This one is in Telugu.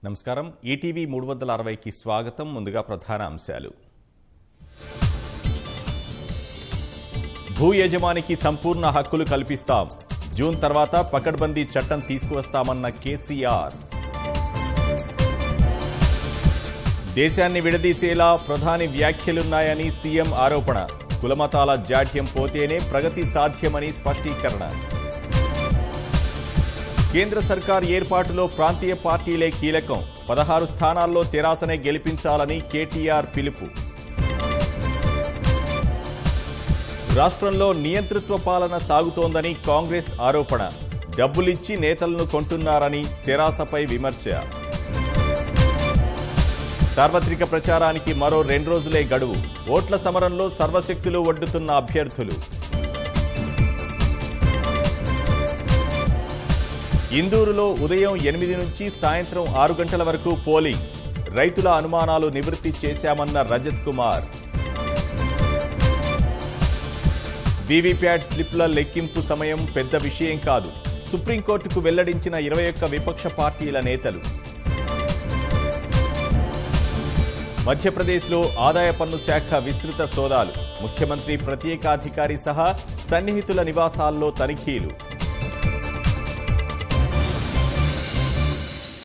నమస్కారం ఈటీవీ 360కి స్వాగతం. ముందుగా ప్రధాన అంశాలు. భూ యజమానికి సంపూర్ణ హక్కులు కల్పిస్తాం. జూన్ తర్వాత పకడ్బందీ చట్టం తీసుకువస్తామన్న కేసీఆర్. దేశాన్ని విడదీసేలా ప్రధాని వ్యాఖ్యలున్నాయని సీఎం ఆరోపణ. కులమతాల జాడ్యం పోతేనే ప్రగతి సాధ్యమని స్పష్టీకరణ. కేంద్ర సర్కార్ ఏర్పాటులో ప్రాంతీయ పార్టీలే కీలకం. 16 స్థానాల్లో తెరాసనే గెలిపించాలని కేటీఆర్ పిలుపు. రాష్ట్రంలో నియంతృత్వ పాలన సాగుతోందని కాంగ్రెస్ ఆరోపణ. డబ్బులిచ్చి నేతలను కొంటున్నారని తెరాసపై విమర్శ. సార్వత్రిక ప్రచారానికి మరో 2 రోజులే గడువు. ఓట్ల సమరంలో సర్వశక్తులు ఒడ్డుతున్న అభ్యర్థులు. ఇందూరులో ఉదయం 8 నుంచి సాయంత్రం 6 గంటల వరకు పోలింగ్. రైతుల అనుమానాలు నివృత్తి చేశామన్న రజత్ కుమార్. వీవీప్యాట్ స్లిప్ల లెక్కింపు సమయం పెద్ద విషయం కాదు. సుప్రీంకోర్టుకు వెల్లడించిన 21 విపక్ష పార్టీల నేతలు. మధ్యప్రదేశ్లో ఆదాయ పన్ను శాఖ విస్తృత సోదాలు. ముఖ్యమంత్రి ప్రత్యేకాధికారి సహా సన్నిహితుల నివాసాల్లో తనిఖీలు.